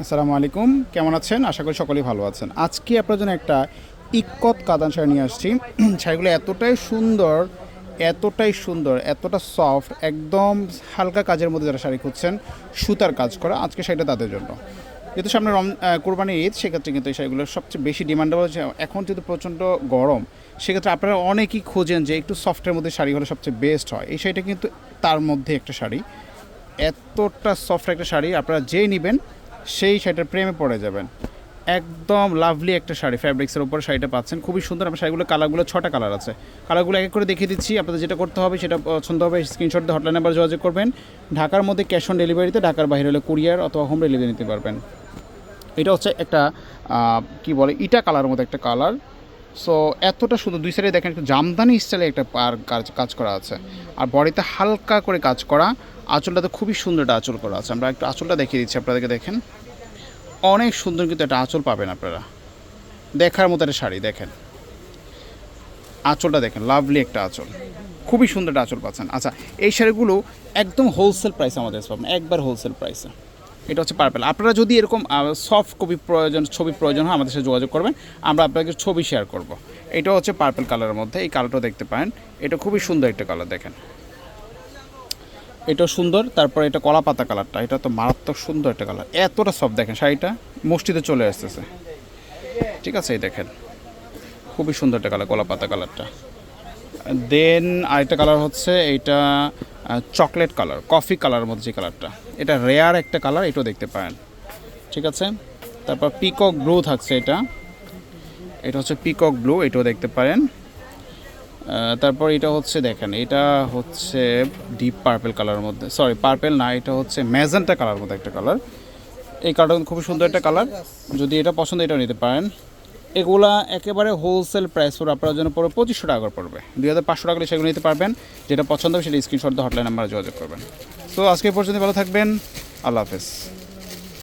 আসসালামু আলাইকুম, কেমন আছেন? আশা করি সকলেই ভালো আছেন। আজকে আপনার জন্য একটা ইক্কত কাতান শাড়ি নিয়ে আসছি। শাড়িগুলো এতটাই সুন্দর, এতটা সফট, একদম হালকা কাজের মধ্যে যারা শাড়ি খুঁজছেন, সুতার কাজ করা, আজকে শাড়িটা তাদের জন্য। যেহেতু সামনে কোরবানির ঈদ, সেক্ষেত্রে কিন্তু এই শাড়িগুলোর সবচেয়ে বেশি ডিমান্ডেবল হচ্ছে। এখন যেহেতু প্রচণ্ড গরম, সেক্ষেত্রে আপনারা অনেকেই খোঁজেন যে একটু সফটের মধ্যে শাড়ি হলে সবচেয়ে বেস্ট হয়। এই শাড়িটা কিন্তু তার মধ্যে একটা শাড়ি, এতটা সফট একটা শাড়ি, আপনারা যেই নেবেন সেই শাড়িটার প্রেমে পড়ে যাবেন। একদম লাভলি একটা শাড়ি, ফ্যাব্রিক্সের উপর শাড়িটা পাচ্ছেন, খুবই সুন্দর। আমার শাড়িগুলো কালারগুলো 6টা কালার আছে, কালারগুলো এক এক করে দেখিয়ে দিচ্ছি। আপনাদের যেটা করতে হবে, সেটা পছন্দ হবে স্ক্রিনশট দিয়ে হটলাইন নাম্বার যোগাযোগ করবেন। ঢাকার মধ্যে ক্যাশ অন ডেলিভারিতে, ঢাকার বাইরে হলে কুরিয়ার অথবা হোম ডেলিভারি নিতে পারবেন। এটা হচ্ছে একটা কি বলে, ইটা কালারের মধ্যে একটা কালার। সো এতটা সুন্দর, দুই সাইডে দেখেন একটু জামদানি স্টাইলে একটা কাজ করা আছে, আর বডিতে হালকা করে কাজ করা। আঁচলটাতে খুবই সুন্দর একটা আঁচল করা আছে। আমরা একটু আঁচলটা দেখিয়ে দিচ্ছি আপনাদেরকে, দেখেন অনেক সুন্দর কিন্তু একটা আঁচল পাবেন আপনারা, দেখার মতো একটা শাড়ি। দেখেন আঁচলটা, দেখেন লাভলি একটা আঁচল, খুবই সুন্দর একটা আঁচল পাচ্ছেন। আচ্ছা, এই শাড়িগুলো একদম হোলসেল প্রাইস আমাদের পাবেন, একবার হোলসেল প্রাইসে। এটা হচ্ছে পার্পেল। আপনারা যদি এরকম সফট কপি প্রয়োজন, ছবি প্রয়োজন হয়, আমাদের সাথে যোগাযোগ করবেন, আমরা আপনাকে ছবি শেয়ার করব। এটা হচ্ছে পার্পেল কালারের মধ্যে, এই কালারটাও দেখতে পারেন, এটা খুবই সুন্দর একটা কালার। দেখেন এটাও সুন্দর। তারপরে এটা কলা পাতা কালারটা, এটা তো মারাত্মক সুন্দর একটা কালার, এতটা সফট। দেখেন শাড়িটা মুষ্টিতে চলে আসতেছে, ঠিক আছে? এই দেখেন খুবই সুন্দর একটা কালার, কলা পাতা কালারটা। দেন আরেকটা কালার হচ্ছে এইটা চকলেট কালার, কফি কালারের মধ্যে যে কালারটা, এটা রেয়ার একটা কালার, এটাও দেখতে পারেন, ঠিক আছে? তারপর পিকক ব্লু থাকছে, এটা হচ্ছে পিকক ব্লু, এটাও দেখতে পারেন। তারপর এটা হচ্ছে, দেখেন এটা হচ্ছে ডিপ পার্পেল কালারের মধ্যে, সরি পার্পেল না, এটা হচ্ছে ম্যাজেন্টা কালারের মধ্যে একটা কালার। এই কালারটা খুবই সুন্দর একটা কালার, যদি এটা পছন্দ এটাও নিতে পারেন। এগুলা একেবারে হোলসেল প্রাইস পড়বে আপনার জন্য, পড়বে 2500 টাকা করে পড়বে। 2500 টাকা সেগুলো নিতে পারবেন। যেটা পছন্দ হবে সেটা স্ক্রিনশট দিয়ে হটলাইন নাম্বারে যোগাযোগ করবেন। তো আজকে পর্যন্ত ভালো থাকবেন, আল্লাহ হাফেজ।